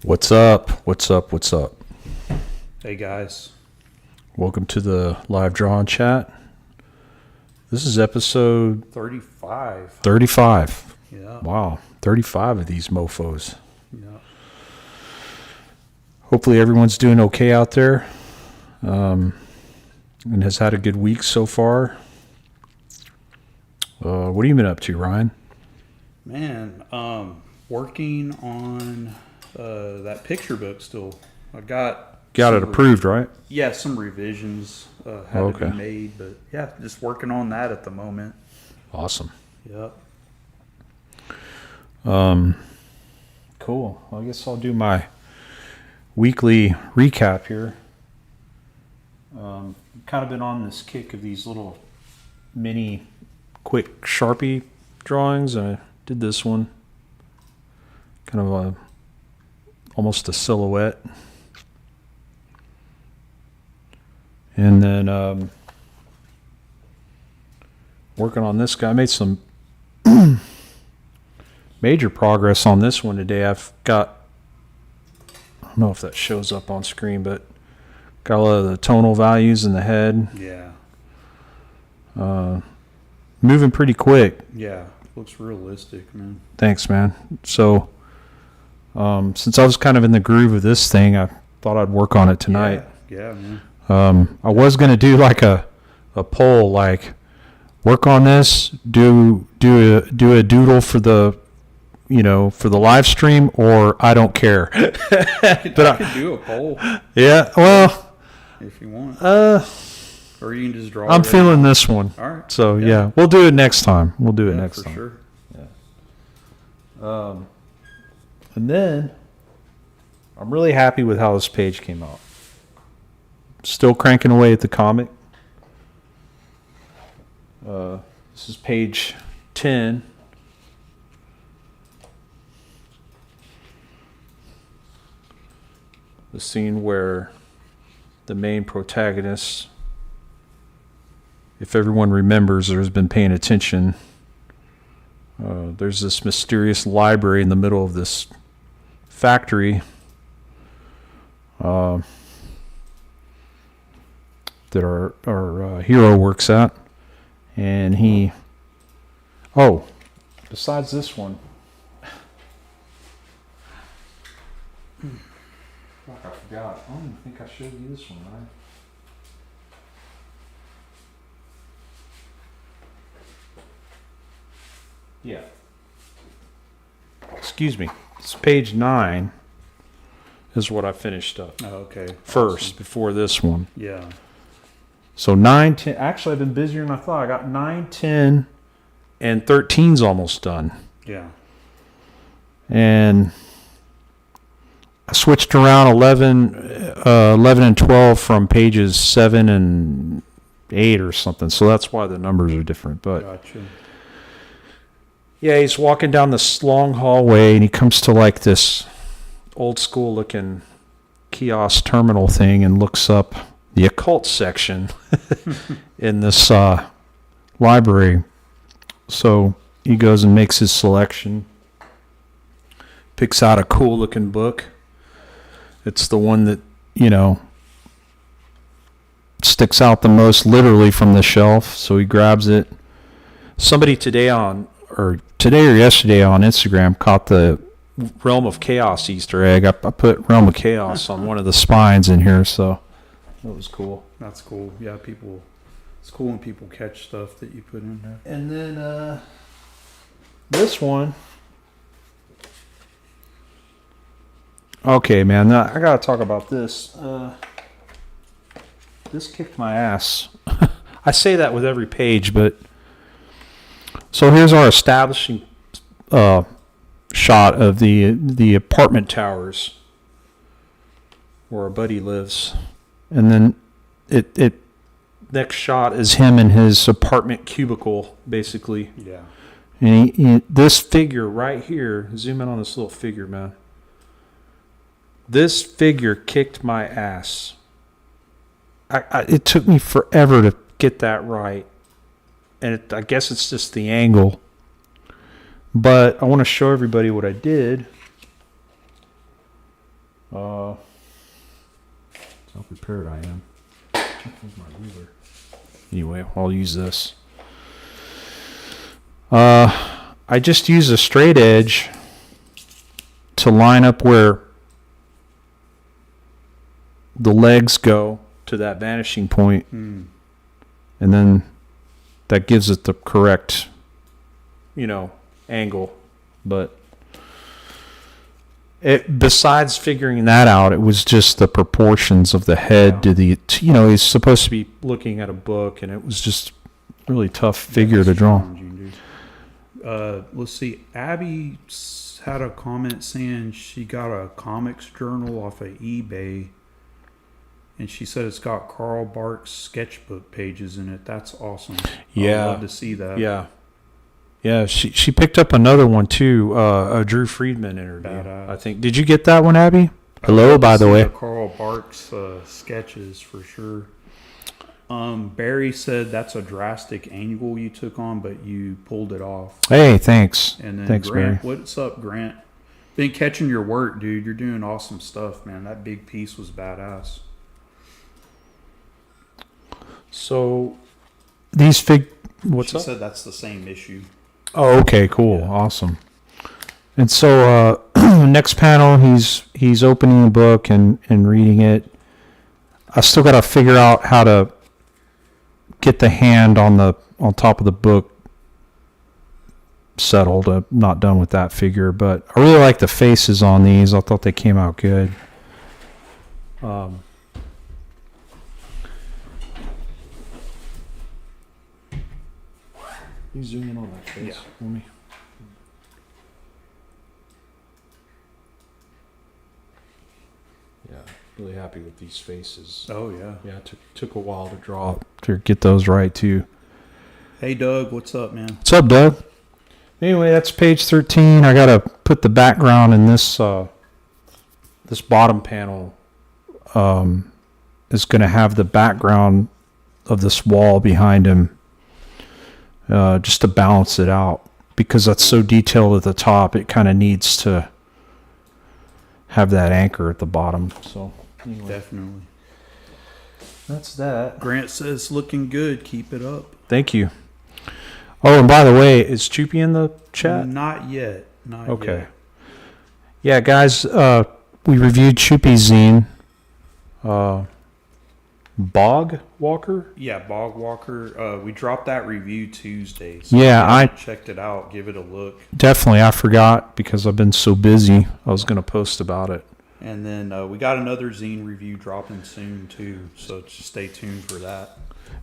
What's up? What's up? What's up? Hey guys. Welcome to the live draw chat. This is episode 35. 35. Yeah. Wow, 35 of these mofos. Yeah. Hopefully everyone's doing okay out there and has had a good week so far. What have you been up to, Ryan? Man, working on that picture book still. I got it approved, right? Yeah, some revisions had to be made, but yeah, just working on that at the moment. Awesome. Yep. Cool. Well, I guess I'll do my weekly recap here. Kind of been on this kick of these little mini quick Sharpie drawings. I did this one. Kind of almost a silhouette. And then working on this guy. I made some major progress on this one today. I've got, I don't know if that shows up on screen, but got a lot of the tonal values in the head. Yeah. Moving pretty quick. Yeah. Looks realistic, man. Thanks, man. So since I was kind of in the groove of this thing, I thought I'd work on it tonight. Yeah, man. I was going to do like a poll, like work on this, do a doodle for the, for the live stream, or I don't care. I could do a poll. Yeah, well, if you want. Or you can just draw. I'm feeling this one. All right. So yeah, we'll do it next time. We'll do it next for time. Sure. Yeah. And then I'm really happy with how this page came out. Still cranking away at the comic. This is page 10. The scene where the main protagonist, if everyone remembers or has been paying attention, there's this mysterious library in the middle of this factory that our hero works at. And besides this one, fuck, I forgot. I don't even think I showed you this one, right? Yeah. Excuse me. It's page 9 is what I finished up. Oh, okay. First, Awesome. before this one. Yeah. So 9, 10. Actually, I've been busier than I thought. I got 9, 10, and 13's almost done. Yeah. And I switched around 11 and 12 from pages 7 and 8 or something. So that's why the numbers are different. But Gotcha. yeah, he's walking down this long hallway, and he comes to like this old school looking kiosk terminal thing and looks up the occult section in this library. So he goes and makes his selection, picks out a cool looking book. It's the one that, sticks out the most literally from the shelf. So he grabs it. Somebody today or yesterday on Instagram caught the Realm of Chaos Easter egg. I put Realm of Chaos on one of the spines in here, so that was cool. That's cool. Yeah, it's cool when people catch stuff that you put in there. And then this one. Okay, man, now I got to talk about this. This kicked my ass. I say that with every page, but so here's our establishing shot of the apartment towers where our buddy lives. And then it next shot is him in his apartment cubicle, basically. Yeah. And this figure right here, zoom in on this little figure, man. This figure kicked my ass. It took me forever to get that right. And I guess it's just the angle. But I want to show everybody what I did. How prepared I am. Where's my ruler? Anyway, I'll use this. I just use a straight edge to line up where the legs go to that vanishing point. And then that gives it the correct, angle. But besides figuring that out, it was just the proportions of the head to the, he's supposed to be looking at a book, and it was just really tough figure to draw. Let's see. Abby had a comment saying she got a comics journal off of eBay, and she said it's got Carl Barks sketchbook pages in it. That's awesome. Yeah. I'd love to see that. Yeah. Yeah, she picked up another one too, a Drew Friedman interview. Badass. I think. Did you get that one, Abby? Hello, by the way. Carl Barks sketches for sure. Barry said that's a drastic angle you took on, but you pulled it off. Hey, thanks. And then thanks, Grant, Barry. what's up, Grant? Been catching your work, dude. You're doing awesome stuff, man. That big piece was badass. So these what's up? She said that's the same issue. Oh, okay, cool, Yeah. Awesome. And so next panel, he's opening the book and reading it. I still got to figure out how to get the hand on top of the book settled. I'm not done with that figure, but I really like the faces on these. I thought they came out good. You zoom in on that face. Yeah. For me. Yeah, really happy with these faces. Oh yeah. Yeah, it took a while to get those right too. Hey Doug, what's up, man? What's up, Doug? Anyway, that's page 13. I gotta put the background in this this bottom panel. Is gonna have the background of this wall behind him. Just to balance it out, because that's so detailed at the top, it kind of needs to have that anchor at the bottom. So anyway, Definitely. that's that. Grant says looking good. Keep it up. Thank you. Oh, and by the way, is Choopy in the chat? Not yet. Not Okay. yet. Yeah, guys, we reviewed Choopy's zine. Bog Walker? Yeah, Bog Walker. We dropped that review Tuesday. So Yeah, I checked it out. Give it a look. definitely. I forgot because I've been so busy. I was going to post about it. And then we got another zine review dropping soon too. So just stay tuned for that.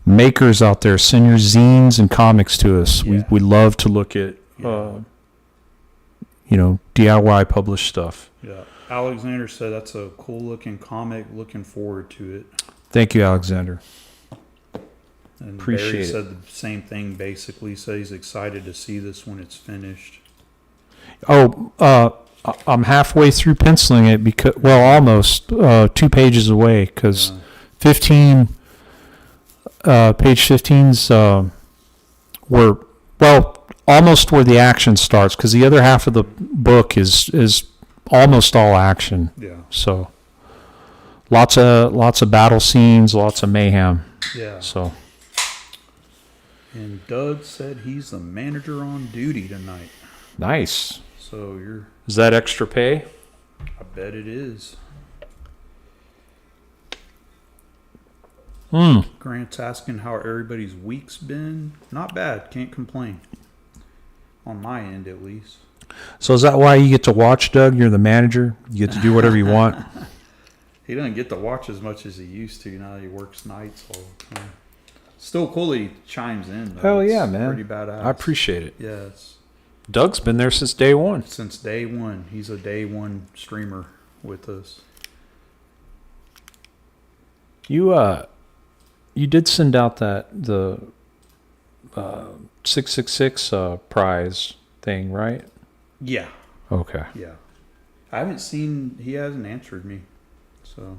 Makers out there, send your zines and comics to us. Yeah. We love to look at, Yeah. DIY published stuff. Yeah. Alexander said that's a cool looking comic. Looking forward to it. Thank you, Alexander. And Appreciate Barry it. said the same thing. Basically, said he's excited to see this when it's finished. Oh, I'm halfway through penciling it because, well, almost 2 pages away because 15, page 15's almost where the action starts, because the other half of the book is almost all action. Yeah. So lots of battle scenes, lots of mayhem. Yeah. So And Doug said he's the manager on duty tonight. nice. So Is that extra pay? I bet it is. Grant's asking how everybody's week's been. Not bad. Can't complain. On my end, at least. So is that why you get to watch, Doug? You're the manager. You get to do whatever you want. He doesn't get to watch as much as he used to now that he works nights all the time. Still cool that he chimes in, though. Hell yeah, It's man. Pretty badass. I appreciate it. Yeah, it's Doug's been there since day one. since day one. He's a day one streamer with us. You did send out the 666 prize thing, right? Yeah. Okay. Yeah. I haven't seen, he hasn't answered me. So,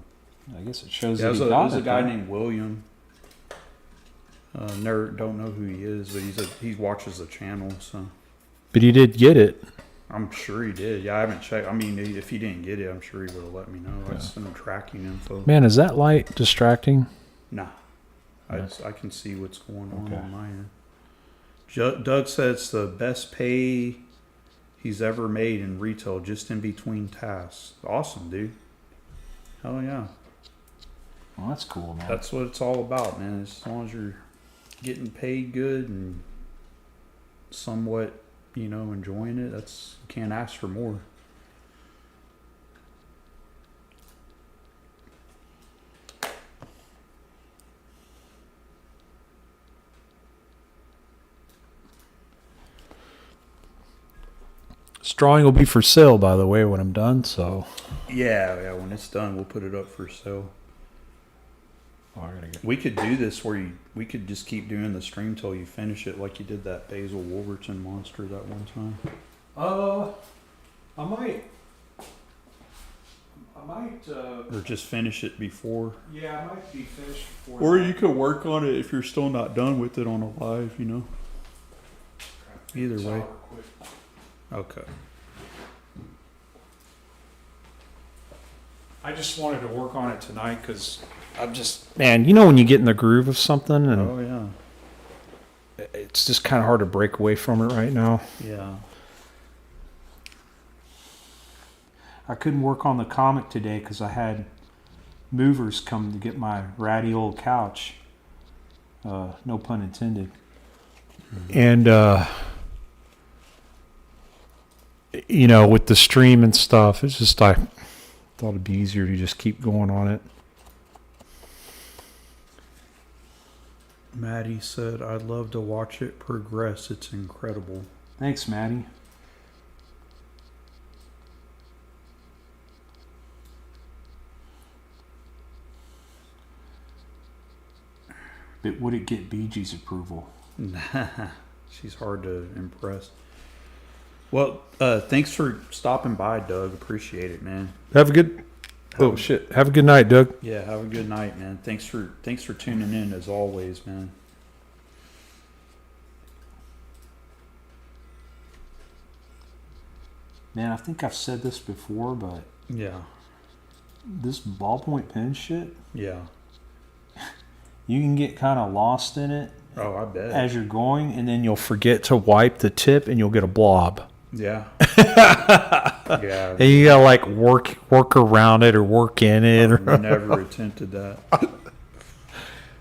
I guess it shows yeah, that there's a guy named William. Never, don't know who he is, but he watches the channel, so. But he did get it. I'm sure he did. Yeah, I haven't checked. I mean, if he didn't get it, I'm sure he would have let me know. I sent him tracking info. Man, is that light distracting? Nah. Yeah. I can see what's going on Okay. on my end. Doug said it's the best pay he's ever made in retail, just in between tasks. Awesome, dude. Hell yeah. Well, that's cool, man. That's what it's all about, man. As long as you're getting paid good and somewhat, enjoying it, you can't ask for more. This drawing will be for sale, by the way, when I'm done. So. Yeah. When it's done, we'll put it up for sale. Oh, I gotta get. We could do this where we could just keep doing the stream till you finish it, like you did that Basil Wolverton monster that one time. I might. Or just finish it before. Yeah, I might be finished before. Or you could work on it if you're still not done with it on a live, Either way. Okay. I just wanted to work on it tonight because I'm just, man, when you get in the groove of something and Oh yeah. it's just kind of hard to break away from it right now. Yeah. I couldn't work on the comic today because I had movers come to get my ratty old couch. No pun intended. And, with the stream and stuff, it's just, I thought it'd be easier to just keep going on it. Maddie said, I'd love to watch it progress. It's incredible. Thanks, Maddie. But would it get BG's approval? Nah, she's hard to impress. Well, thanks for stopping by, Doug. Appreciate it, man. Have a good. Oh shit! Have a good night, Doug. Yeah, have a good night, man. Thanks for tuning in as always, man. Man, I think I've said this before, but Yeah, this ballpoint pen shit, yeah. you can get kind of lost in it Oh, I bet. as you're going, and then you'll forget to wipe the tip, and you'll get a blob. Yeah. Yeah. And you gotta like work around it or work in it. I've Or never attempted that.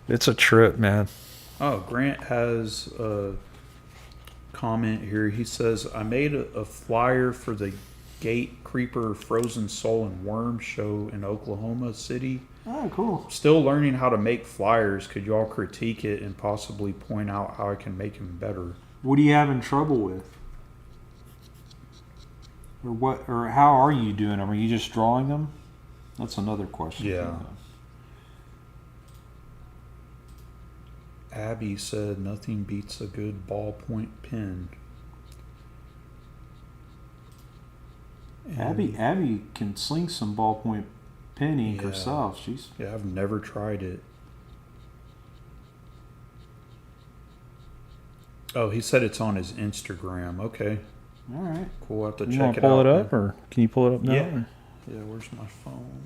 it's a trip, man. Oh, Grant has a comment here. He says, I made a flyer for the Gate Creeper Frozen Soul and Worm show in Oklahoma City. Oh, cool. Still learning how to make flyers. Could y'all critique it and possibly point out how I can make them better? What are you having trouble with? Or what? Or how are you doing them? Are you just drawing them? That's another question. Yeah. Abby said nothing beats a good ballpoint pen. And- Abby can sling some ballpoint pen ink Yeah. herself. She's Yeah, I've never tried it. Oh, he said it's on his Instagram. Okay, all right. cool. I'll have to You check want it to pull out. it up, or can you pull it up now? Yeah. Yeah, where's my phone?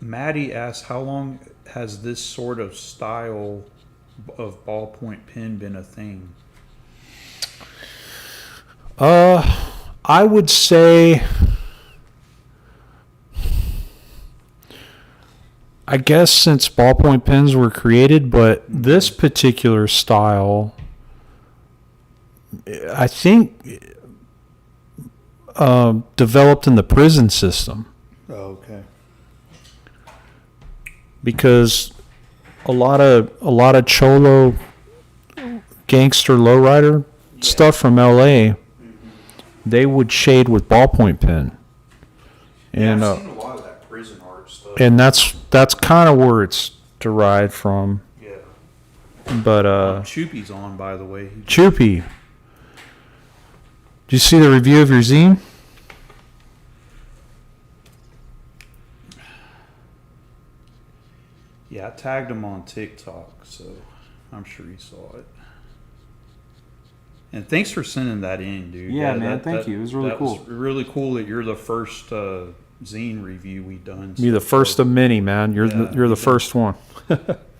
Maddie asks, how long has this sort of style of ballpoint pen been a thing? I would say, I guess since ballpoint pens were created, but this particular style, I think, developed in the prison system. Oh, okay. Because a lot of cholo gangster lowrider stuff from LA, they would shade with ballpoint pen, and I've seen a lot of that prison art stuff. and that's kind of where it's derived from. Yeah. But Choopy's on, by the way. Choopy, did you see the review of your zine? Yeah, I tagged him on TikTok, so I'm sure he saw it. And thanks for sending that in, dude. Yeah, man, thank you. It was really cool. Was really cool that you're the first zine review we've done. You're the first of many, man. You're the first one.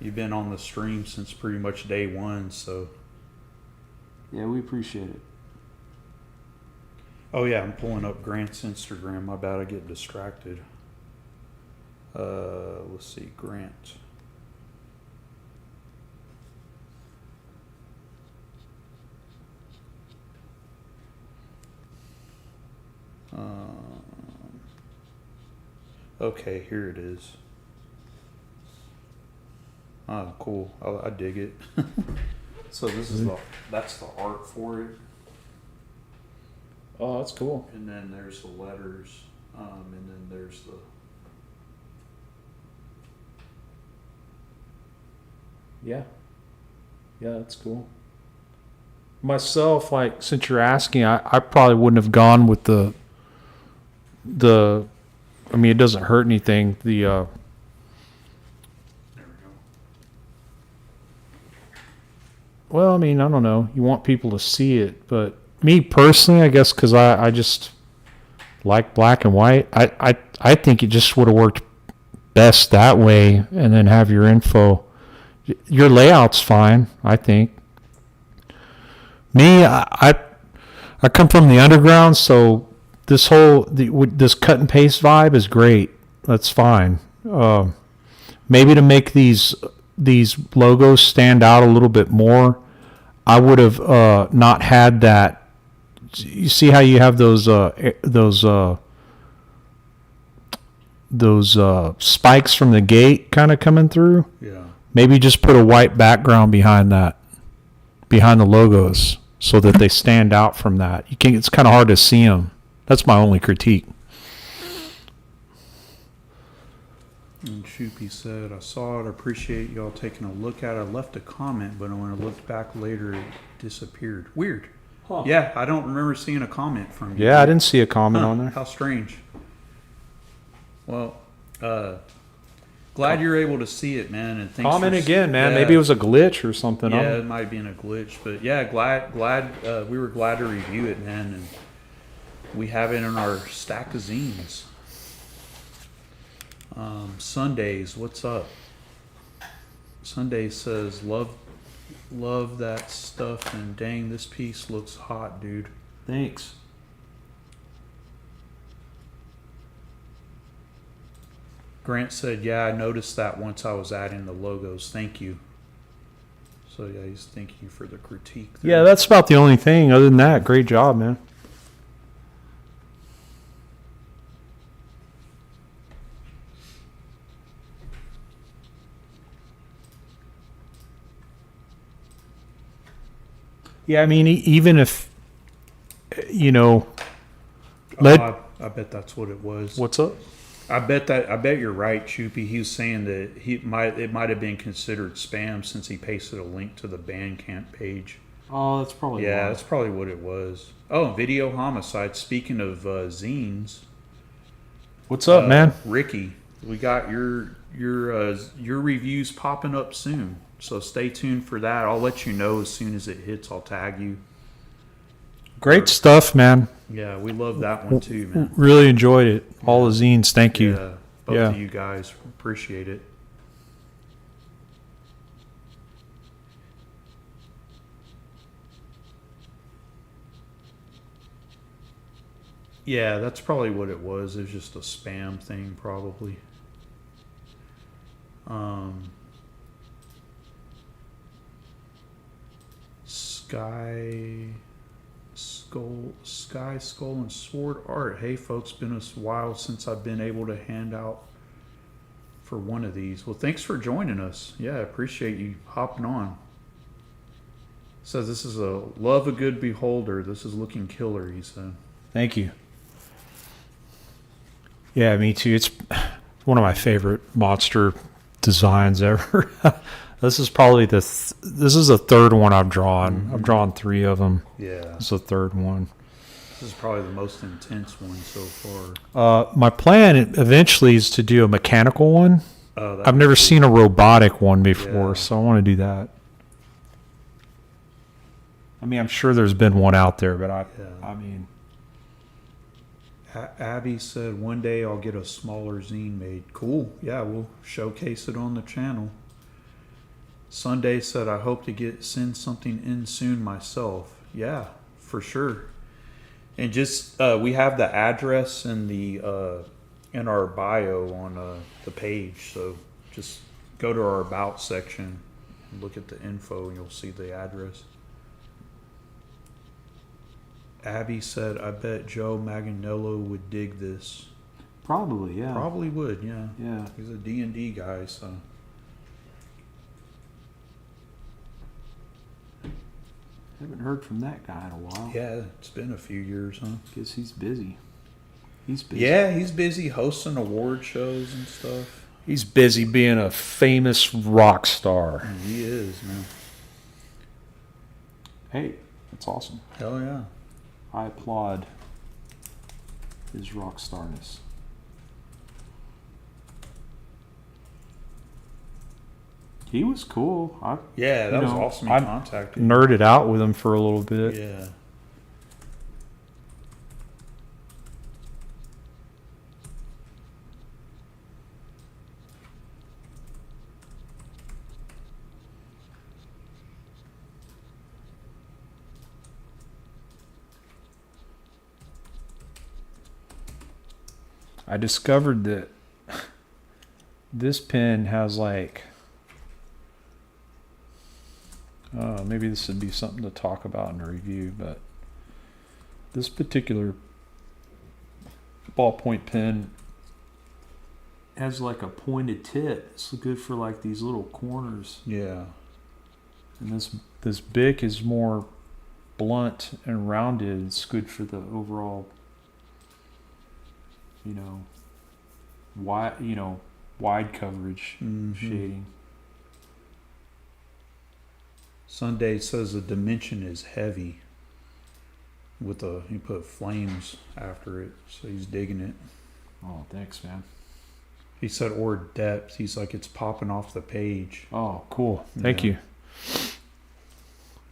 You've been on the stream since pretty much day one, so. Yeah, we appreciate it. Oh yeah, I'm pulling up Grant's Instagram. My bad, I get distracted. Let's see, Grant. Okay, here it is. Oh, cool. I dig it. So this is that's the art for it. Oh, that's cool. And then there's the letters, and then there's the. Yeah. Yeah, that's cool. Myself, like, since you're asking, I probably wouldn't have gone with the I mean, it doesn't hurt anything. There we go. Well, I mean, I don't know. You want people to see it, but me personally, I guess, because I just like black and white. I think it just would have worked best that way, and then have your info. Your layout's fine, I think. Me, I come from the underground, so this this cut and paste vibe is great. That's fine. Maybe to make these logos stand out a little bit more, I would have not had that. You see how you have those spikes from the gate kind of coming through? Yeah. Maybe just put a white background behind that, behind the logos, so that they stand out from that. It's kind of hard to see them. That's my only critique. And Shoopy said, I saw it. Appreciate y'all taking a look at it. I left a comment, but when I looked back later, it disappeared. Weird. Huh. Yeah, I don't remember seeing a comment from you. Yeah, I didn't see a comment on there. How strange. Well, glad you're able to see it, man. And thanks comment for, again, man. Yeah, Maybe it was a glitch or something. Yeah, it might have been a glitch, but yeah, glad we were glad to review it, man. And we have it in our stack of zines. Sundays, what's up? Sunday says, love that stuff, and dang, this piece looks hot, dude. Thanks. Grant said, yeah, I noticed that once I was adding the logos. Thank you. So yeah, he's thanking you for the critique there. Yeah, that's about the only thing. Other than that, great job, man. Yeah, I mean, even if, you know, I bet that's what it was. What's up? I bet you're right, Choopy. He was saying that it might have been considered spam since he pasted a link to the Bandcamp page. Oh, that's probably yeah, that's probably what it was. Oh, Video Homicide. Speaking of zines, what's up, man? Ricky, we got your reviews popping up soon. So stay tuned for that. I'll let you know as soon as it hits. I'll tag you. Great stuff, man. Yeah, we love that one too, man. Really enjoyed it. All the zines. Thank you. Yeah, both of you guys. Appreciate it. Yeah, that's probably what it was. It was just a spam thing, probably. Sky Skull and Sword Art. Hey folks, been a while since I've been able to hand out for one of these. Well, thanks for joining us. Yeah, I appreciate you hopping on. Says this is a love a good beholder. This is looking killer, he said. Thank you. Yeah, me too. It's one of my favorite monster designs ever. This is probably this is the third one I've drawn. Mm-hmm. I've drawn 3 of them. Yeah. This is the third one. This is probably the most intense one so far. My plan eventually is to do a mechanical one. Oh, that'd I've be never cool. seen a robotic one before, Yeah. so I want to do that. I mean, I'm sure there's been one out there, but I mean, Abby said one day I'll get a smaller zine made. Cool. Yeah, we'll showcase it on the channel. Sunday said I hope to send something in soon myself. Yeah, for sure. And just we have the address in the in our bio on the page, so just go to our about section and look at the info, and you'll see the address. Abby said, "I bet Joe Manganiello would dig this." probably, yeah. Probably would, yeah. Yeah. He's a D&D guy, so. Haven't heard from that guy in a while. Yeah, it's been a few years, huh? Guess he's busy. He's busy. Yeah, he's busy hosting award shows and stuff. He's busy being a famous rock star. And he is, man. Hey, that's awesome. Hell yeah. I applaud his rock starness. He was cool. Yeah, that was awesome. He I contacted nerded out with him for a little bit. Yeah. I discovered that this pen has like, maybe this would be something to talk about in a review, but this particular ballpoint pen has like a pointed tip. It's good for like these little corners. Yeah. And this Bic is more blunt and rounded. It's good for the overall, wide coverage shading. Sunday says the dimension is heavy. He put flames after it, so he's digging it. Oh, thanks, man. He said, or depth. He's like, it's popping off the page. Oh, cool. Thank Yeah. you.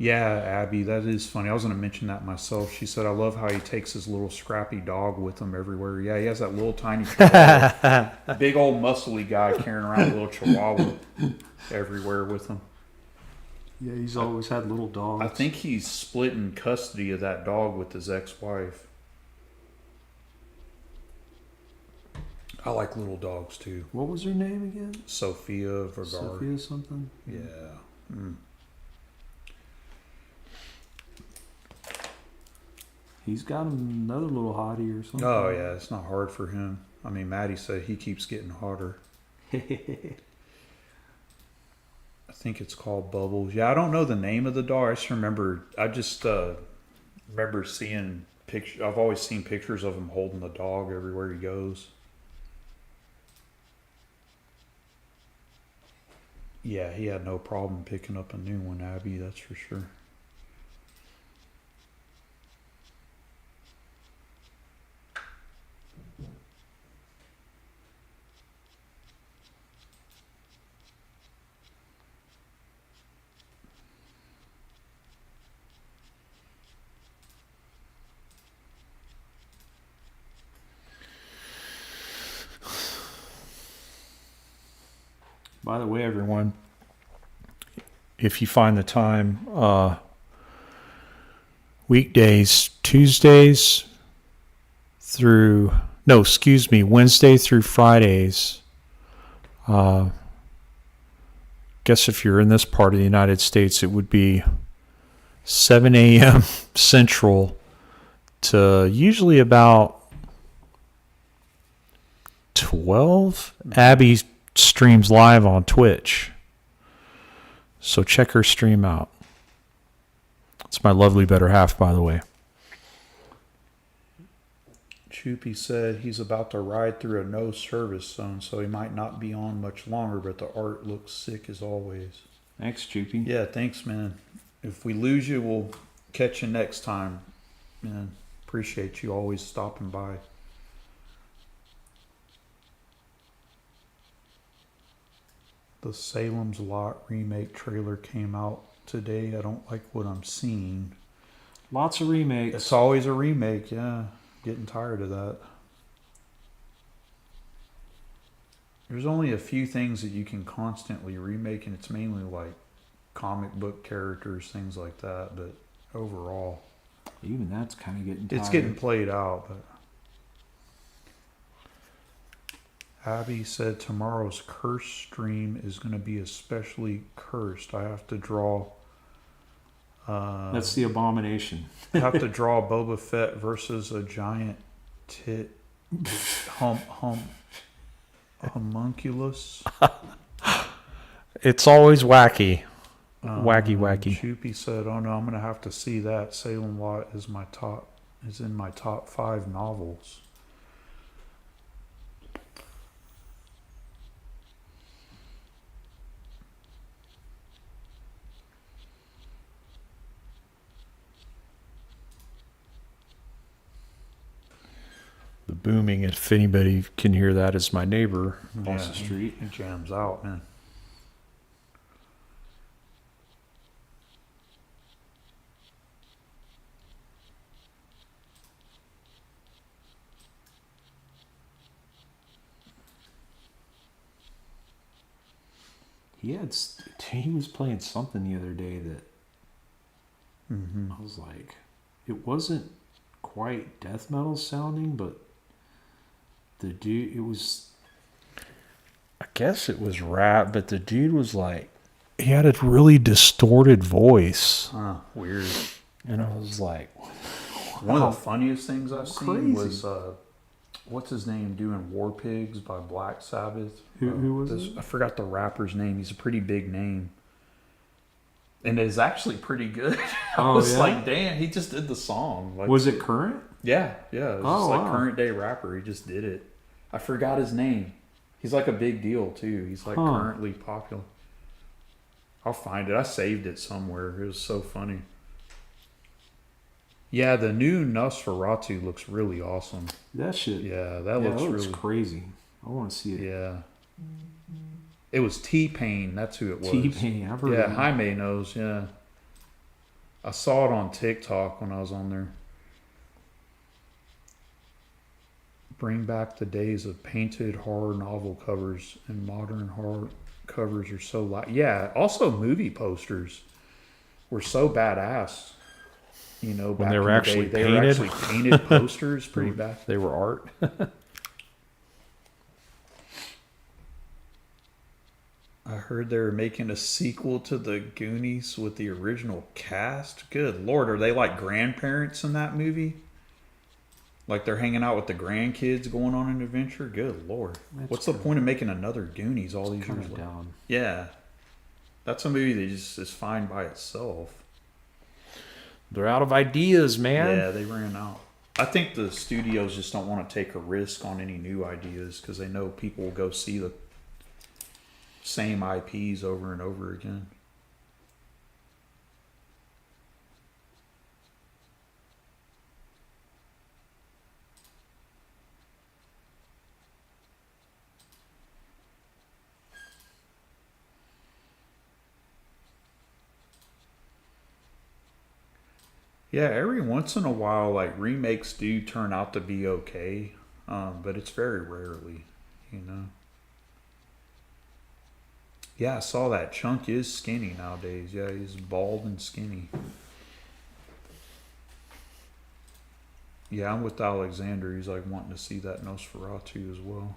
Yeah, Abby, that is funny. I was going to mention that myself. She said, I love how he takes his little scrappy dog with him everywhere. Yeah, he has that little tiny chihuahua. Big old muscly guy carrying around a little chihuahua everywhere with him. Yeah, he's always had little dogs. I think he's splitting custody of that dog with his ex-wife. I like little dogs too. What was her name again? Sophia Vergara. Sophia something? Yeah. Mm. He's got another little hottie or something. Oh yeah, it's not hard for him. I mean, Maddie said he keeps getting hotter. I think it's called Bubbles. Yeah, I don't know the name of the dog. I just remember seeing pictures. I've always seen pictures of him holding the dog everywhere he goes. Yeah, he had no problem picking up a new one, Abby, that's for sure. By the way, everyone, if you find the time, Wednesday through Fridays. Guess if you're in this part of the United States, it would be 7 a.m. Central to usually about 12. Abby streams live on Twitch, so check her stream out. It's my lovely better half, by the way. Choopy said he's about to ride through a no service zone, so he might not be on much longer, but the art looks sick as always. Thanks, Choopy. Yeah, thanks, man. If we lose you, we'll catch you next time. Man, appreciate you always stopping by. The Salem's Lot remake trailer came out today. I don't like what I'm seeing. Lots of remakes. It's always a remake, yeah. Getting tired of that. There's only a few things that you can constantly remake, and it's mainly like comic book characters, things like that. But overall, Even that's kind of getting tired. it's getting played out. But Abby said tomorrow's curse stream is going to be especially cursed. I have to draw. That's the abomination. I have to draw Boba Fett versus a giant tit homunculus. It's always wacky. Wacky. Choopy said, "Oh no, I'm going to have to see that. Salem Lot is in my top 5 novels." The booming, if anybody can hear that, is my neighbor across the street. It jams out, man. He was playing something the other day that I was like, it wasn't quite death metal sounding, but the dude, I guess it was rap, but the dude was like, he had a really distorted voice. Weird. And I was like, One of the funniest things I've seen Crazy. was what's his name doing War Pigs by Black Sabbath. Who was it? I forgot the rapper's name. He's a pretty big name. And it's actually pretty good. I was like, damn, he just did the song. Like, Was it current? Yeah. It was Oh, just like wow. current day rapper. He just did it. I forgot his name. He's like a big deal too. He's like currently popular. I'll find it. I saved it somewhere. It was so funny. Yeah, the new Nosferatu looks really awesome. That shit. Yeah, that looks really crazy. I want to see it. Yeah. It was T-Pain. That's who it was. T-Pain. I've heard of Yeah, that. Jaime knows. Yeah. I saw it on TikTok when I was on there. Bring back the days of painted horror novel covers, and modern horror covers are so light. Yeah, also movie posters were so badass. You know, When back they were in the actually day, painted? They were actually painted posters. Pretty bad. They were art. I heard they were making a sequel to the Goonies with the original cast. Good Lord, are they like grandparents in that movie? Like they're hanging out with the grandkids going on an adventure? Good Lord. What's the point of making another Goonies all these years later? Down. Yeah. That's a movie that just is fine by itself. They're out of ideas, man. Yeah, they ran out. I think the studios just don't want to take a risk on any new ideas because they know people will go see the same IPs over and over again. Yeah, every once in a while, like remakes do turn out to be okay, but it's very rarely, you know. Yeah, I saw that. Chunk is skinny nowadays. Yeah, he's bald and skinny. Yeah, I'm with Alexander. He's like wanting to see that Nosferatu as well.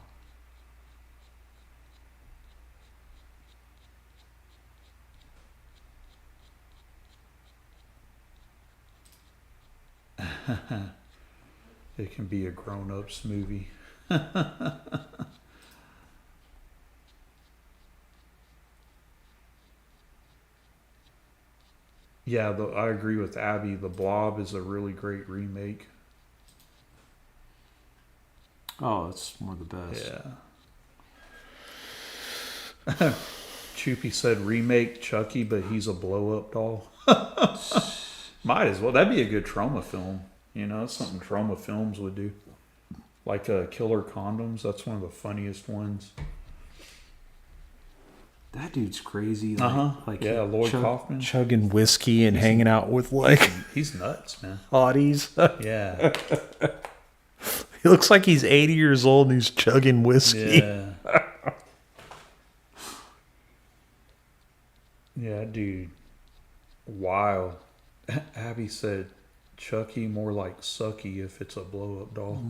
It can be a grown-ups movie. Yeah, I agree with Abby. The Blob is a really great remake. Oh, it's one of the best. Yeah. Choopy said remake Chucky, but he's a blow-up doll. Might as well. That'd be a good trauma film. You know, that's something trauma films would do. Like Killer Condoms. That's one of the funniest ones. That dude's crazy. Like, Uh-huh. like Yeah, Lloyd Kaufman. chugging whiskey and hanging out with like He's nuts, man. hotties. Yeah. He looks like he's 80 years old and he's chugging whiskey. Yeah. Yeah, dude. Wild. Abby said, Chucky more like Sucky if it's a blow-up doll.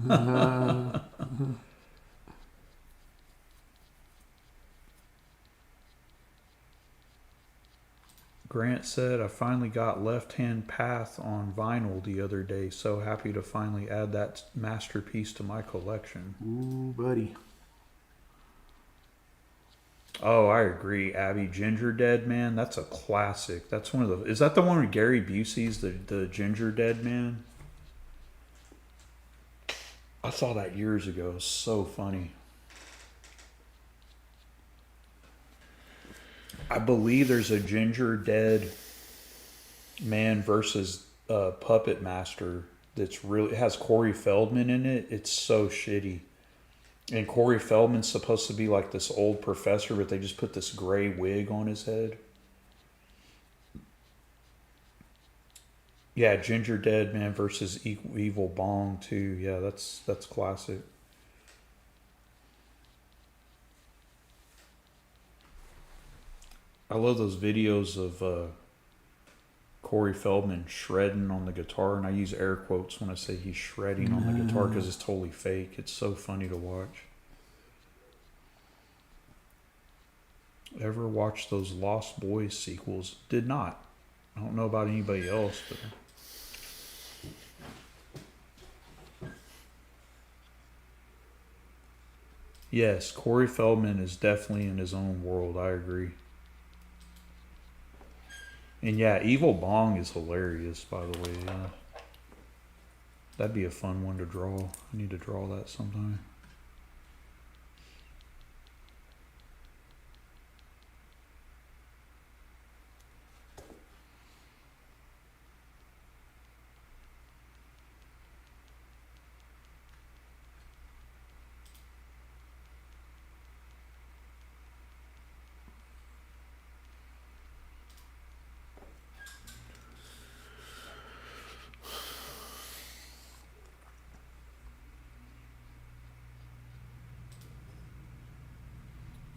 Grant said, I finally got Left Hand Path on vinyl the other day. So happy to finally add that masterpiece to my collection. Ooh, buddy. Oh, I agree. Abby, Ginger Dead Man, that's a classic. That's one of the... Is that the one with Gary Busey's the Ginger Dead Man? I saw that years ago. It was so funny. I believe there's a Ginger Dead Man versus Puppet Master that's really... It has Corey Feldman in it. It's so shitty. And Corey Feldman's supposed to be like this old professor, but they just put this gray wig on his head. Yeah, Ginger Dead Man versus Evil Bong too. Yeah, that's classic. I love those videos of Corey Feldman shredding on the guitar, and I use air quotes when I say he's shredding on the guitar because it's totally fake. It's so funny to watch. Ever watch those Lost Boys sequels? Did not. I don't know about anybody else, but... Yes, Corey Feldman is definitely in his own world. I agree. And yeah, Evil Bong is hilarious, by the way. Yeah. That'd be a fun one to draw. I need to draw that sometime.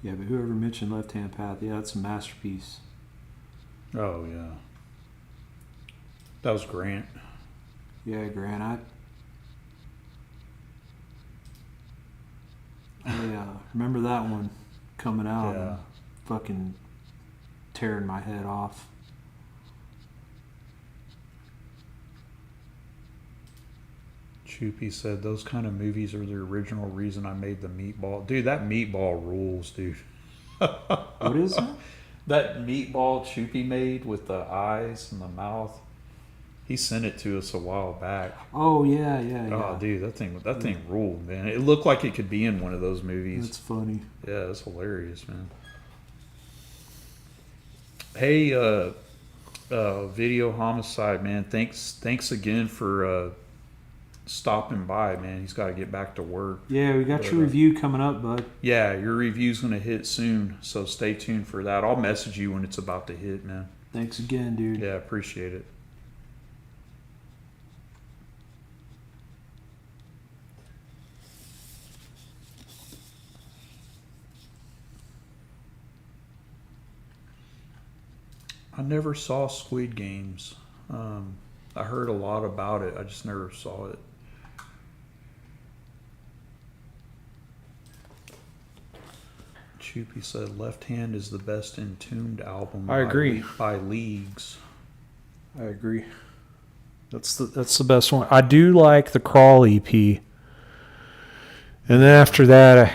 Yeah, but whoever mentioned Left Hand Path, yeah, that's a masterpiece. Oh, yeah. That was Grant. Yeah, Grant, I remember that one coming out and fucking tearing my head off. Choopy said, those kind of movies are the original reason I made the meatball. Dude, that meatball rules, dude. What is it? That meatball Choopy made with the eyes and the mouth. He sent it to us a while back. Oh, yeah. Oh, dude, that thing ruled, man. It looked like it could be in one of those movies. That's funny. Yeah, it's hilarious, man. Hey, Video Homicide, man. Thanks again for stopping by, man. He's got to get back to work. Yeah, we got your review coming up, bud. Yeah, your review's going to hit soon, so stay tuned for that. I'll message you when it's about to hit, man. Thanks again, dude. Yeah, appreciate it. I never saw Squid Games. I heard a lot about it. I just never saw it. Choopy said, Left Hand is the best Entombed album. I agree. By leagues. I agree. That's the best one. I do like the Crawl EP. And then after that,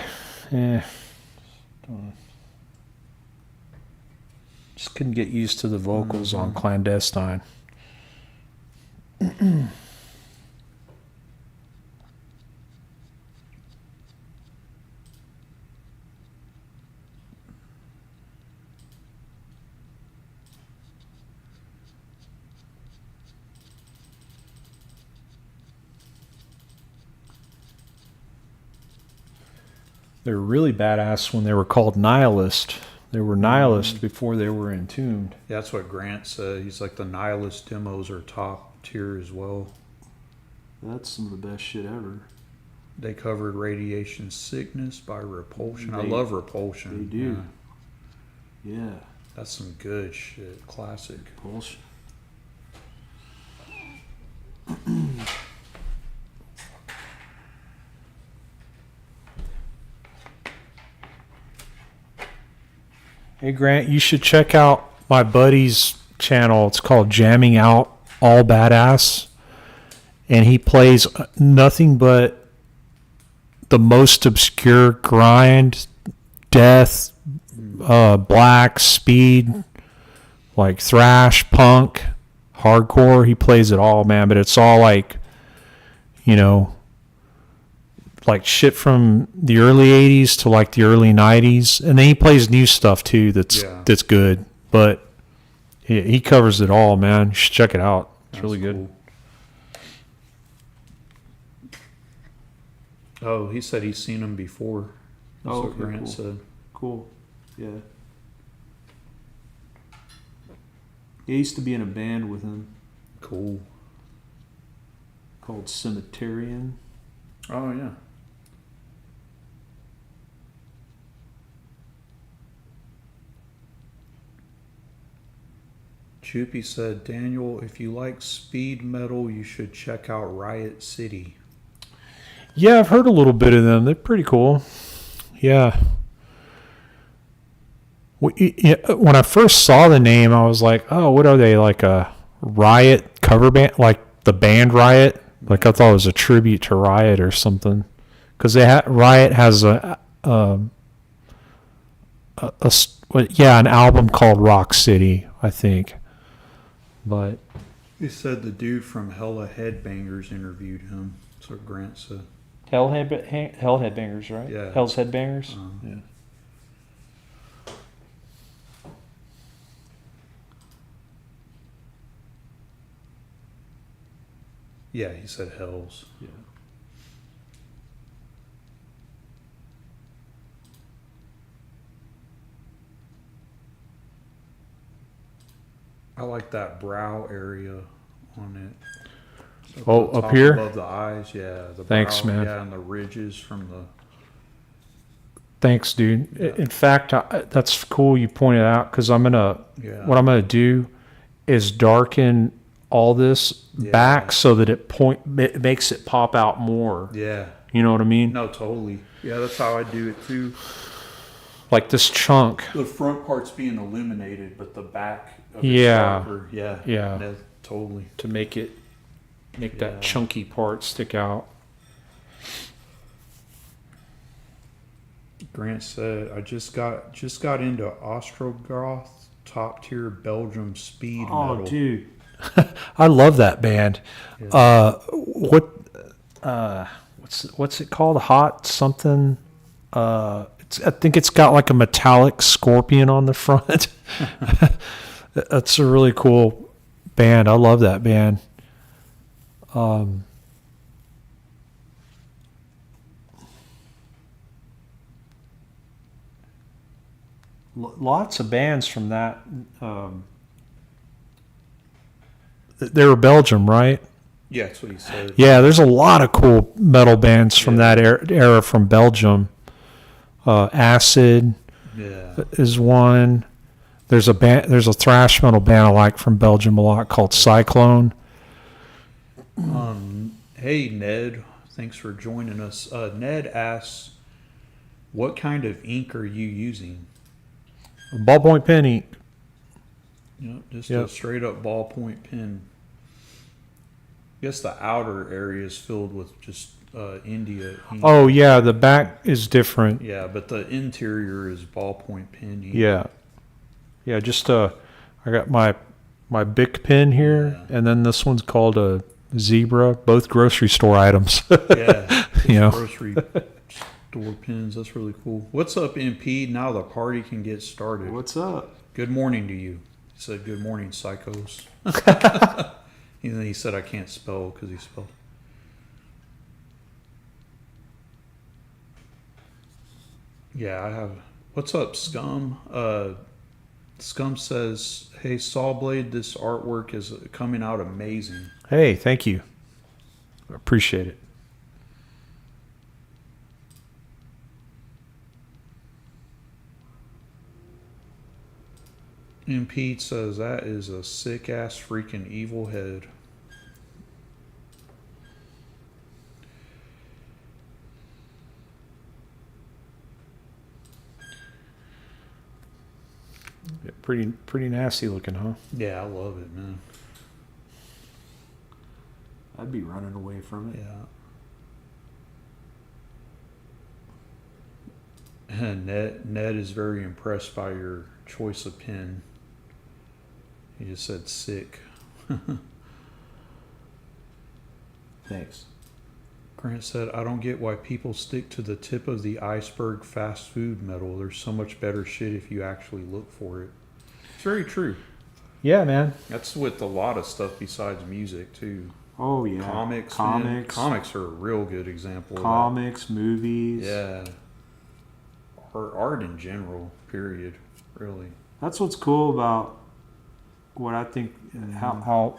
just couldn't get used to the vocals on Clandestine. They were really badass when they were called Nihilist They were nihilists before they were entombed. Yeah, that's what Grant said. He's like, the nihilist demos are top tier as well. That's some of the best shit ever. They covered radiation sickness by repulsion. I They- love repulsion. They do. Yeah. That's some good shit. Classic. Bullshit. Hey Grant, you should check out my buddy's channel. It's called Jamming Out All Badass. And he plays nothing but the most obscure grind, death, black, speed, like thrash, punk, hardcore. He plays it all, man. But it's all like, you know, like shit from the early 80s to like the early 90s. And then he plays new stuff too that's good. But he covers it all, man. You should check it out. It's really good. Cool. Oh, he said he's seen him before. That's what Grant said. Cool. Yeah. He used to be in a band with him Cool. called Cemeterian. Oh, yeah. Choopy said, Daniel, if you like speed metal, you should check out Riot City. Yeah, I've heard a little bit of them. They're pretty cool. Yeah. When I first saw the name, I was like, oh, what are they? Like a Riot cover band? Like the band Riot? Like I thought it was a tribute to Riot or something. Because Riot has an album called Rock City, I think. But He said the dude from Hella Headbangers interviewed him. That's what Grant said. Hell Headbangers, right? Yeah. Hell's Headbangers? Yeah. Yeah, he said Hells. Yeah. I like that brow area on it. Oh, the up top here? above the eyes, yeah. The Thanks, brow, man. Yeah, and the ridges from the. Thanks, dude. Yeah. In fact, that's cool you pointed out because what I'm gonna do is darken all this back so that it makes it pop out more. Yeah. You know what I mean? No, totally. Yeah, that's how I do it too. Like this chunk. The front part's being illuminated, but the back of Yeah. it's darker. Yeah. Yeah. Totally. To make that chunky part stick out. Grant said, "I just got into Ostrogoth, top tier Belgium speed metal." Oh, dude, I love that band. Yeah. What's it called? Hot something. I think it's got like a metallic scorpion on the front. That's a really cool band. I love that band. Lots of bands from that. They were Belgium, right? Yeah, that's what he said. Yeah, there's a lot of cool metal bands from that era from Belgium. Acid is one. There's a thrash metal band I like from Belgium a lot called Cyclone. Hey Ned, thanks for joining us. Ned asks, "What kind of ink are you using?" Ballpoint pen ink. Just a straight up ballpoint pen. I guess the outer area is filled with just India ink. Oh yeah, the back is different. Yeah, but the interior is ballpoint pen ink. Yeah. Just I got my Bic pen here, and then this one's called a Zebra. Both grocery store items. Yeah, you know. Grocery store pens. That's really cool. What's up, MP? Now the party can get started. What's up? Good morning to you. He said, "Good morning, psychos." And then he said, "I can't spell," because he spelled. Yeah, I have What's up, Scum? Scum says, "Hey, Sawblade, this artwork is coming out amazing." Hey, thank you. Appreciate it. And Pete says that is a sick ass freaking evil head. Yeah, pretty nasty looking, huh? Yeah, I love it, man. I'd be running away from it. Yeah. And Ned is very impressed by your choice of pen. He just said sick. Thanks. Grant said, "I don't get why people stick to the tip of the iceberg fast food metal. There's so much better shit if you actually look for it." It's very true. Yeah, man. That's with a lot of stuff besides music too. Oh yeah. Comics. Man. Comics are a real good example. Comics, movies. Yeah. Art in general. Period. Really. That's what's cool about what I think. How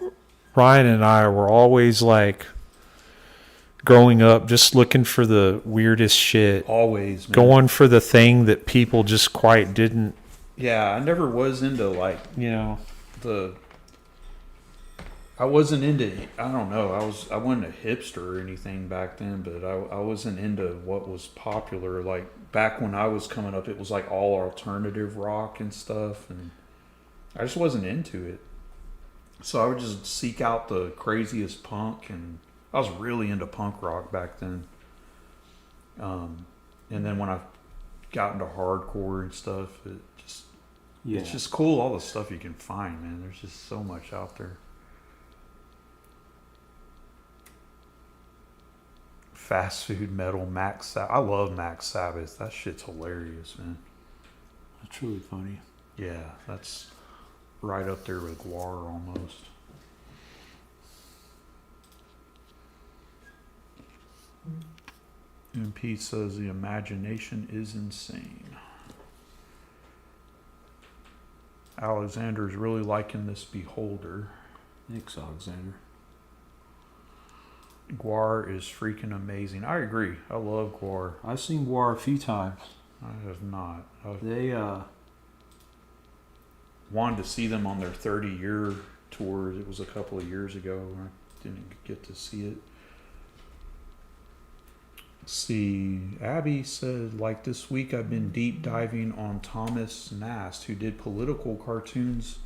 Ryan and I were always like growing up, just looking for the weirdest shit. Always, man. Going for the thing that people just quite didn't. Yeah, I never was into like the. I wasn't into. I don't know. I wasn't a hipster or anything back then, but I wasn't into what was popular. Like back when I was coming up, it was like all alternative rock and stuff, and I just wasn't into it. So I would just seek out the craziest punk, and I was really into punk rock back then. And then when I got into hardcore and stuff, it's just cool, all the stuff you can find, man. There's just so much out there. Fast food metal, I love Max Sabbath. That shit's hilarious, man. That's truly funny. Yeah, that's right up there with Guar almost. And Pete says the imagination is insane. Alexander's really liking this Beholder. Thanks, Alexander. Guar is freaking amazing. I agree. I love Guar. I've seen Guar a few times. I have not. They wanted to see them on their 30-year tour. It was a couple of years ago. I didn't get to see it. Let's see, Abby said, like this week I've been deep diving on Thomas Nast, who did political cartoons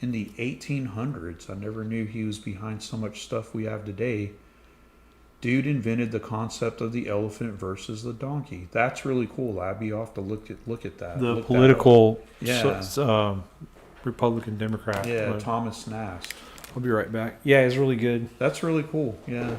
in the 1800s. I never knew he was behind so much stuff we have today. Dude invented the concept of the elephant versus the donkey. That's really cool, Abby. You have to look at that. The political, yeah. Republican Democrat. Yeah, Thomas Nast. I'll be right back. Yeah, it's really good. That's really cool. Yeah.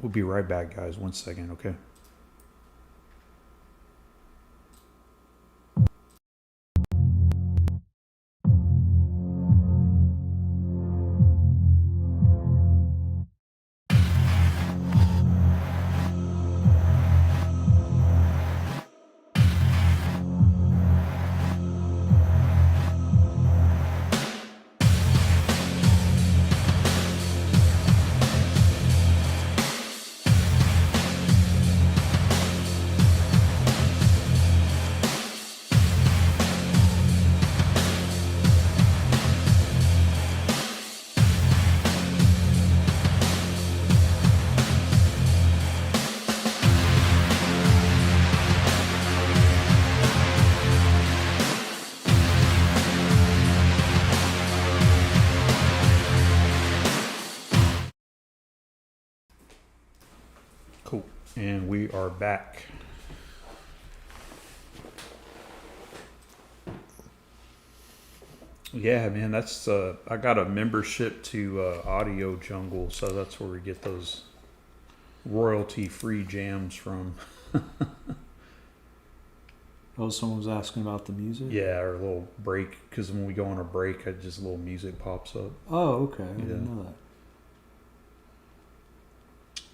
We'll be right back, guys. 1 second, okay? Cool. And we are back. Yeah, man, that's I got a membership to Audio Jungle, so that's where we get those royalty-free jams from. Oh, someone was asking about the music? Yeah, or a little break, because when we go on a break, just a little music pops up. Oh, okay. I Yeah. didn't know that.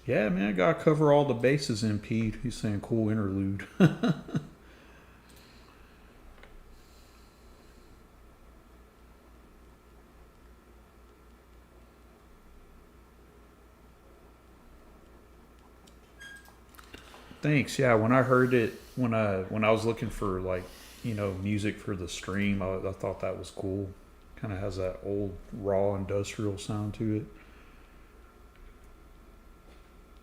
Yeah, man, I gotta cover all the bases in Pete. He's saying cool interlude. Thanks. Yeah, when I heard it, when I was looking for like, music for the stream, I thought that was cool. Kind of has that old raw industrial sound to it.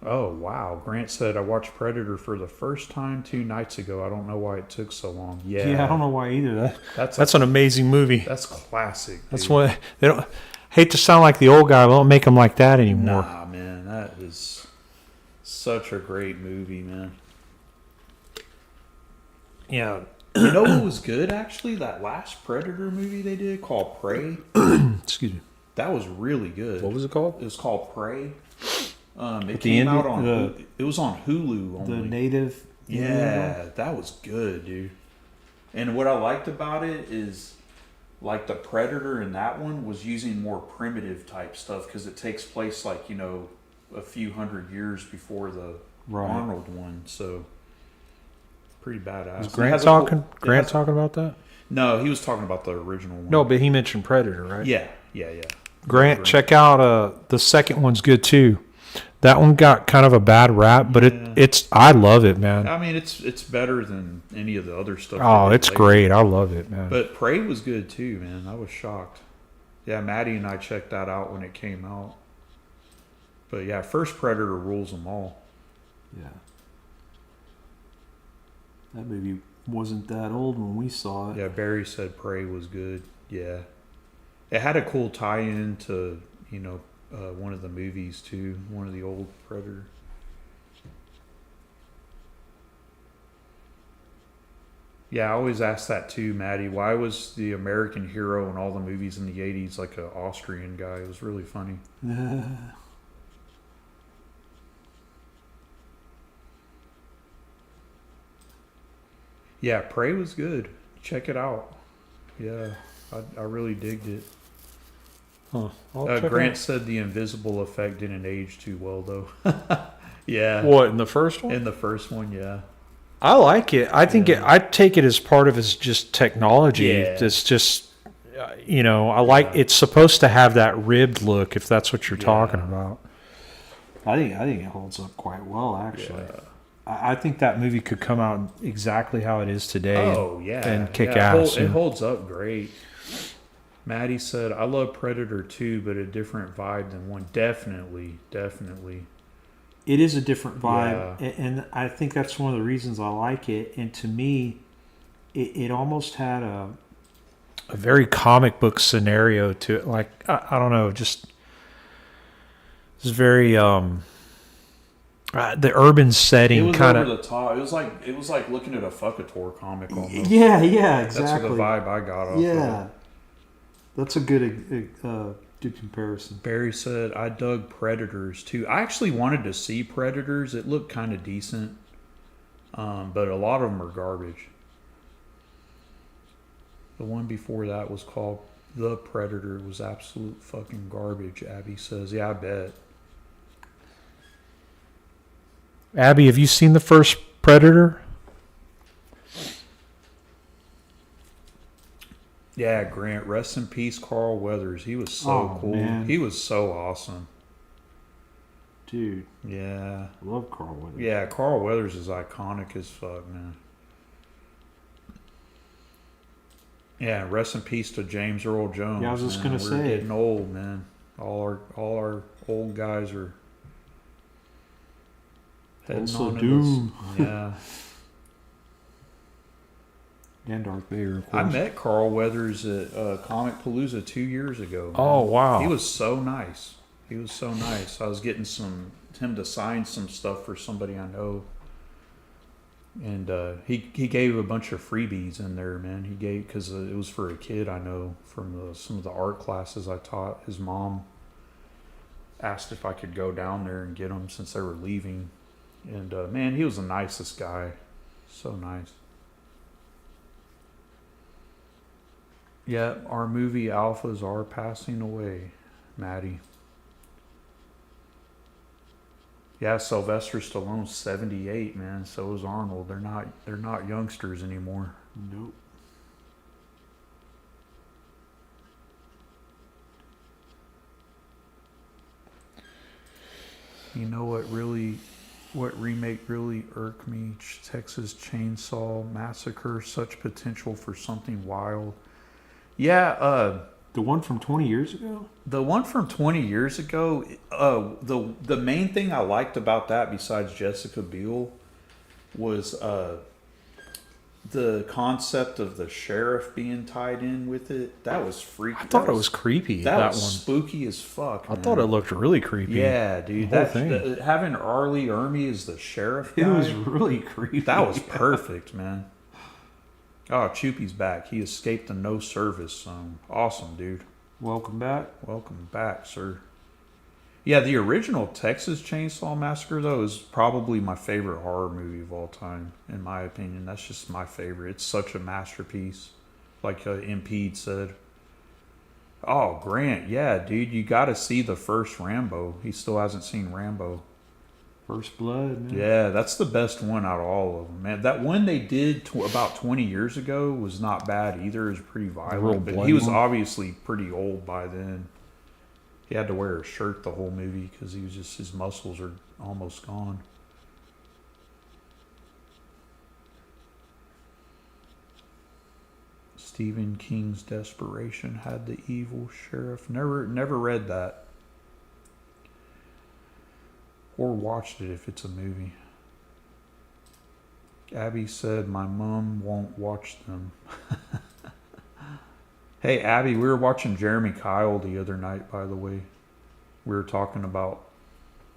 Oh wow! Grant said I watched Predator for the first time 2 nights ago. I don't know why it took so long. Yeah, I don't know why either. That's That's an amazing movie. that's classic. That's dude. what they don't hate to sound like the old guy, but don't make him like that anymore. Nah, man, that is such a great movie, man. Yeah. You know what was good actually? That last Predator movie they did called Prey. Excuse me. That was really good. What was it called? It was called Prey. It the came out Indian- on. It was on Hulu only. The native. Yeah, that was good, dude. And what I liked about it is, like the Predator in that one was using more primitive type stuff because it takes place like a few hundred years before the Right. Arnold one. So pretty badass. Was It Grant has a cool- talking? it Grant has- talking about that? No, he was talking about the original one. No, but he mentioned Predator, right? Yeah. Grant, check out the second one's good too. That one got kind of a bad rap, but Yeah. it's I love it, man. I mean, it's better than any of the other stuff. Oh, they did it's later. great. I love it, man. But Prey was good too, man. I was shocked. Yeah, Maddie and I checked that out when it came out. But yeah, first Predator rules them all. Yeah. That movie wasn't that old when we saw it. Yeah, Barry said Prey was good. Yeah, it had a cool tie-in to one of the movies too, one of the old Predator. Yeah, I always ask that too, Maddie. Why was the American hero in all the movies in the '80s like an Austrian guy? It was really funny. Yeah, Prey was good. Check it out. Yeah, I really digged it. Huh. I'll check it Grant out. said the invisible effect didn't age too well though. Yeah, What, in the first one? in the first one, yeah. I like it. I think Yeah. I take it as part of its just technology. Yeah. It's just, I like it's supposed to have that ribbed look if that's what you're Yeah. talking about. I think it holds up quite well, actually. Yeah. I think that movie could come out exactly how it is today. Oh yeah, and kick yeah, it ass. It holds up great. Maddie said, "I love Predator 2, but a different vibe than one." Definitely. It is a different vibe, and I think that's one of the reasons I like it. And to me, it almost had a very comic book scenario to it. Like I don't know, just it's very the urban It setting was kind over of. the top. It was like looking at a Fuckator comic almost. Yeah, That's exactly. the vibe I got off. Yeah, Of. that's a good comparison. Barry said, "I dug Predators too. I actually wanted to see Predators. It looked kind of decent, but a lot of them are garbage. The one before that was called The Predator. Was absolute fucking garbage." Abby says, "Yeah, I bet." Abby, have you seen the first Predator? Yeah, Grant. Rest in peace, Carl Weathers. He was so Oh, cool. man. He was so awesome. Dude, Yeah. I love Carl Weathers. Yeah, Carl Weathers is iconic as fuck, man. Yeah, rest in peace to James Earl Jones. Yeah, I was just man. gonna We're say. getting old, man. All our old guys are heading Also on to Doom. this. Yeah, And Darth Vader, of I course. met Carl Weathers at Comic Palooza 2 years ago. Man. Oh, wow. He was so nice. I was getting him to sign some stuff for somebody I know. And he gave a bunch of freebies in there, man. He gave, because it was for a kid I know from some of the art classes I taught. His mom asked if I could go down there and get them since they were leaving. And man, he was the nicest guy. So nice. Yeah, our movie alphas are passing away, Maddie. Yeah, Sylvester Stallone's 78, man. So is Arnold. They're not youngsters anymore. Nope. You know what remake really irked me? Texas Chainsaw Massacre, such potential for something wild. Yeah, The one from 20 years ago? the one from 20 years ago, the main thing I liked about that, besides Jessica Biel, was the concept of the sheriff being tied in with it. That was freaky. I thought it was creepy, that was one. Spooky as fuck. I Man. thought it looked really creepy. Yeah, dude. The whole thing. Having Arlie Ermy as the sheriff guy, It was really creepy. that was perfect, man. Oh, Choopy's back. He escaped the no service zone. Awesome, dude. Welcome back. Welcome back, sir. Yeah, the original Texas Chainsaw Massacre, though, is probably my favorite horror movie of all time, in my opinion. That's just my favorite. It's such a masterpiece, like Impede said. Oh, Grant, yeah, dude, you got to see the first Rambo. He still hasn't seen Rambo. First Blood, man. Yeah, that's the best one out of all of them, man. That one they did about 20 years ago was not bad either. It was pretty violent, but he was one. obviously pretty old by then. He had to wear a shirt the whole movie because his muscles are almost gone. Stephen King's Desperation had the evil sheriff. Never read that. Or watched it if it's a movie. Abby said my mom won't watch them. Hey, Abby, we were watching Jeremy Kyle the other night, by the way. We were talking about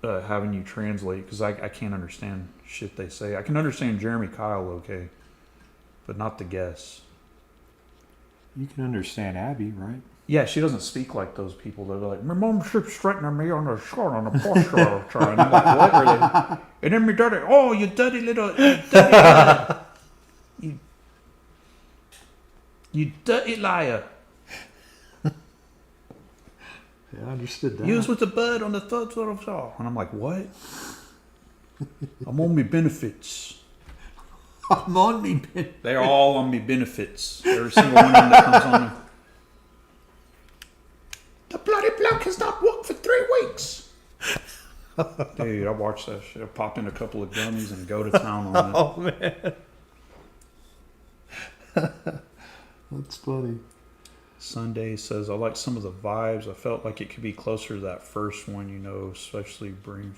having you translate, because I can't understand shit they say. I can understand Jeremy Kyle okay, but not the guests. You can understand Abby, right? Yeah, she doesn't speak like those people. They're like, my mom keeps straightening me on the short on the posture all the time. I'm like, what are they? And then my daddy, oh, you dirty little, you dirty liar. Yeah, I understood that. You was with the bird on the third floor of Shaw. And I'm like, what? I'm on me benefits. I'm on me, man. They're all on me benefits. Every single one of them that comes on me. The bloody bloke has not worked for 3 weeks. Dude, I watched that shit. I pop in a couple of gummies and go to town on it. Oh, man. That's funny. Sunday says, I like some of the vibes. I felt like it could be closer to that first one, especially Brain.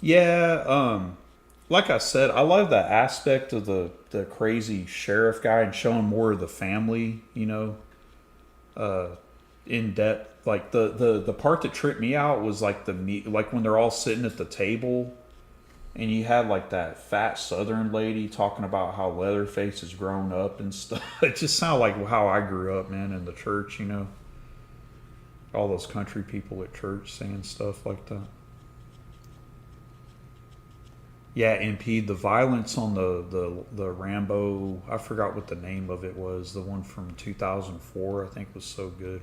Yeah, like I said, I love that aspect of the crazy sheriff guy and showing more of the family, in depth. Like the part that tripped me out was like like when they're all sitting at the table and you had like that fat Southern lady talking about how Leatherface has grown up and stuff. It just sounded like how I grew up, man, in the church, all those country people at church saying stuff like that. Yeah, Impede, the violence on the Rambo, I forgot what the name of it was. The one from 2004, I think, was so good.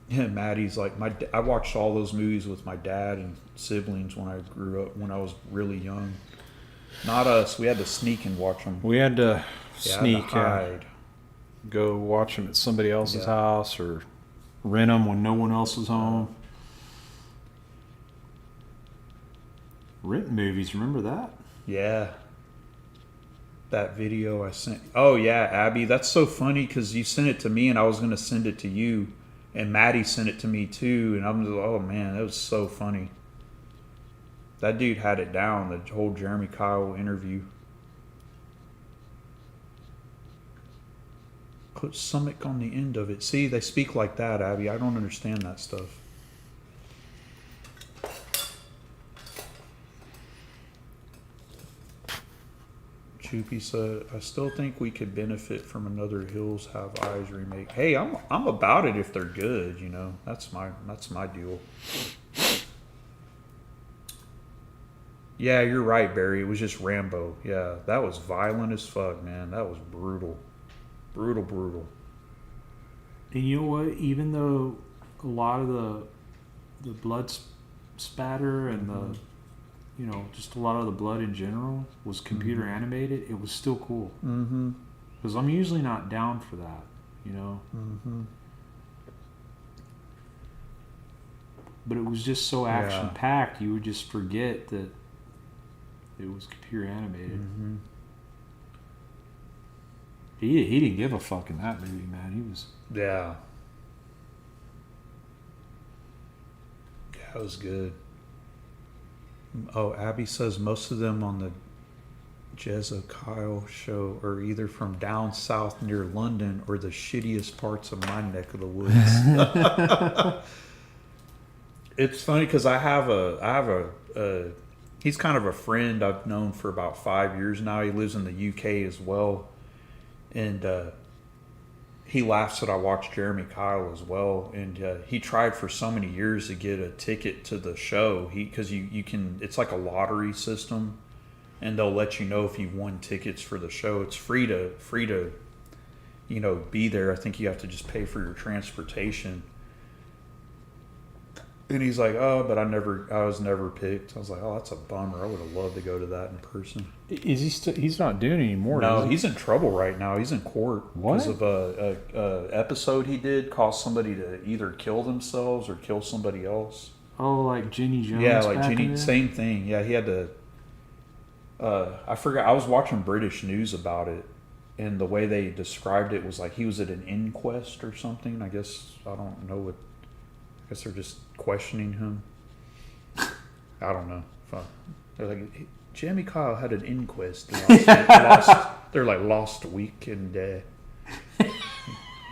Yeah, Maddie's like, I watched all those movies with my dad and siblings when I grew up, when I was really young. Not us. We had to sneak and watch them. We had to sneak, hide. Go watch them at somebody else's house or rent them when no one else was home. Rent movies, remember that? Yeah. That video I sent. Oh, yeah, Abby. That's so funny because you sent it to me and I was going to send it to you. And Maddie sent it to me too. And I'm just, oh, man, that was so funny. That dude had it down, the whole Jeremy Kyle interview. Put stomach on the end of it. See, they speak like that, Abby. I don't understand that stuff. Choopy said, I still think we could benefit from another Hills Have Eyes remake. Hey, I'm about it if they're good, you know. That's my deal. Yeah, you're right, Barry. It was just Rambo. Yeah, that was violent as fuck, man. That was brutal. Brutal. And you know what? Even though a lot of the blood spatter and the, you know, just a lot of the blood in general was computer animated, it was still cool. Mm-hmm. Because I'm usually not down for that, you know. Mm-hmm. But it was just so action packed, you would just forget that it was computer animated. Mm-hmm. He didn't give a fuck in that movie, man. He was. Yeah. That was good. Oh, Abby says most of them on the Jezza Kyle show are either from down south near London or the shittiest parts of my neck of the woods. It's funny because I have a he's kind of a friend I've known for about 5 years now. He lives in the UK as well, and he laughs that I watch Jeremy Kyle as well. And he tried for so many years to get a ticket to the show. Because you can, it's like a lottery system, and they'll let you know if you won tickets for the show. It's free to you know, be there. I think you have to just pay for your transportation. And he's like, oh, but I was never picked. I was like, oh, that's a bummer. I would have loved to go to that in person. Is he still? He's not doing it anymore. No, he's in trouble right now. He's in court because What? of a episode he did caused somebody to either kill themselves or kill somebody else. Oh, like Jenny Jones. Yeah, like back in Jenny, there? same thing. Yeah, he had to. I forgot. I was watching British news about it, and the way they described it was like he was at an inquest or something. I guess I don't know what. I guess they're just questioning him. I don't know. They're like, Jamie Kyle had an inquest. Last week, and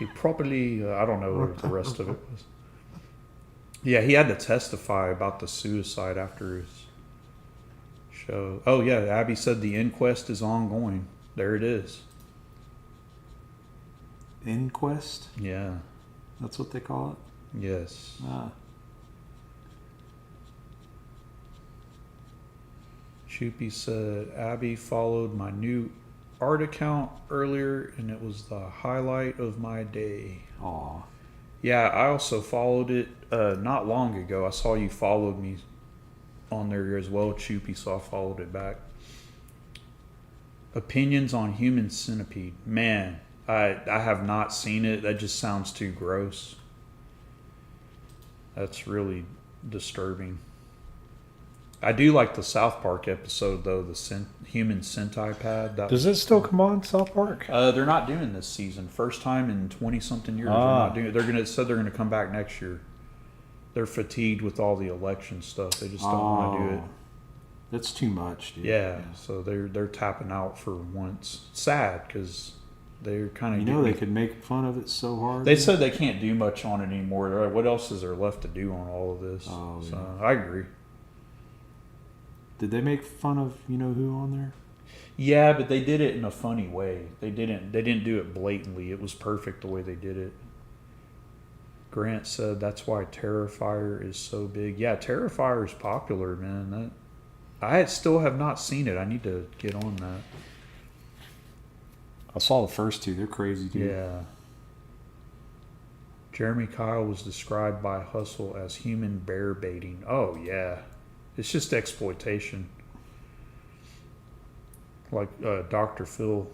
he probably, I don't know what the rest of it was. Yeah, he had to testify about the suicide after his show. Oh, yeah, Abby said the inquest is ongoing. There it is. Inquest? Yeah. That's what they call it? Yes. Ah. Choopy said, Abby followed my new art account earlier, and it was the highlight of my day. Aw. Yeah, I also followed it not long ago. I saw you followed me on there as well, Choopy, so I followed it back. Opinions on Human Centipede. Man, I have not seen it. That just sounds too gross. That's really disturbing. I do like the South Park episode, though, the Human Centipede. Does it still come on, South Park? They're not doing this season. First time in 20-something years. They're not doing it. They're going to come back next year. They're fatigued with all the election stuff. They just don't want to do it. That's too much, dude. Yeah, so they're tapping out for once. Sad, because they're kind of... You know they could make fun of it so hard. They said they can't do much on it anymore. They're like, what else is there left to do on all of this? Oh, so yeah. I agree. Did they make fun of you-know-who on there? Yeah, but they did it in a funny way. They didn't do it blatantly. It was perfect the way they did it. Grant said that's why Terrifier is so big. Yeah, Terrifier is popular, man. I still have not seen it. I need to get on that. I saw the first two. They're crazy, dude. Yeah. Jeremy Kyle was described by Hustle as human bear baiting. Oh, yeah. It's just exploitation. Like Dr. Phil.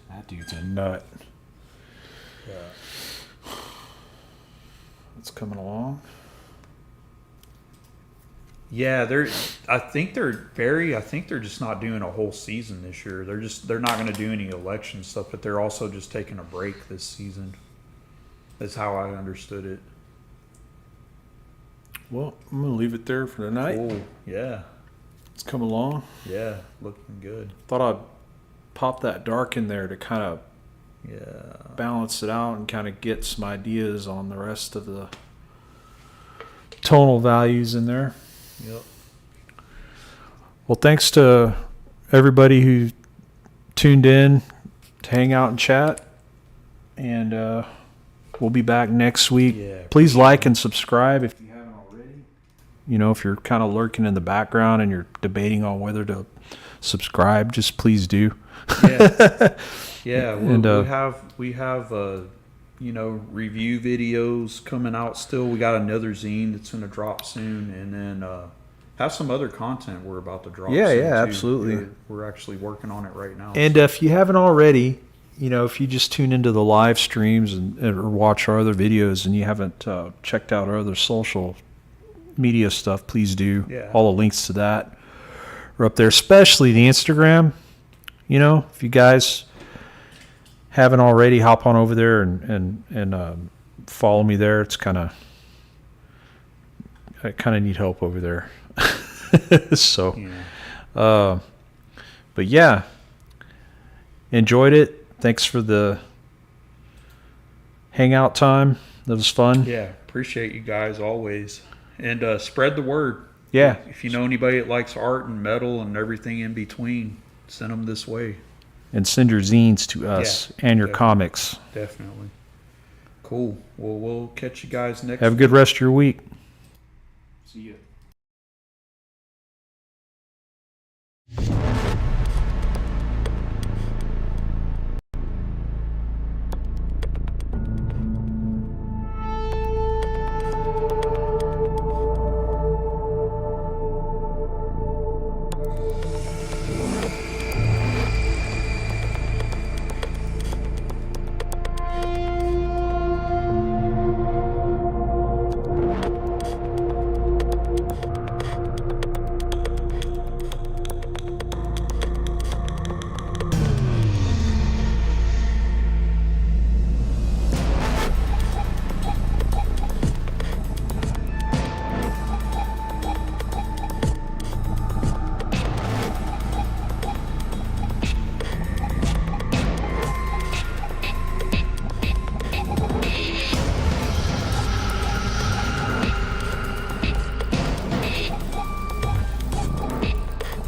That dude's a nut. Yeah. It's coming along. Yeah, I think they're just not doing a whole season this year. They're not going to do any election stuff, but they're also just taking a break this season. That's how I understood it. Well, I'm going to leave it there for tonight. Oh, yeah. It's coming along. Yeah, looking good. Thought I'd pop that dark in there to kind of balance it out and kind of get some ideas on the rest of the tonal values in there. Yep. Well, thanks to everybody who tuned in to hang out and chat. And we'll be back next week. Yeah, Please like and subscribe if you haven't already. You know, if you're kind of lurking in the background and you're debating on whether to subscribe, just please do. Yeah, yeah. And, We have review videos coming out still. We got another zine that's going to drop soon, and then have some other content we're about to drop. Yeah, soon yeah, too. absolutely. We're actually working on it right now. And if you haven't already, you know, if you just tune into the live streams or watch our other videos and you haven't checked out our other social media stuff, please do. Yeah. All the links to that are up there, especially the Instagram. You know, if you guys haven't already, hop on over there and follow me there. It's I kind of need help over there. So, Yeah. but yeah, enjoyed it. Thanks for the hangout time. That was fun. Yeah, appreciate you guys always. And spread the word. Yeah. If you know anybody that likes art and metal and everything in between, send them this way. And send your zines to us and your definitely. comics. Definitely. Cool. Well, we'll catch you guys next Have a good rest of your week. See you.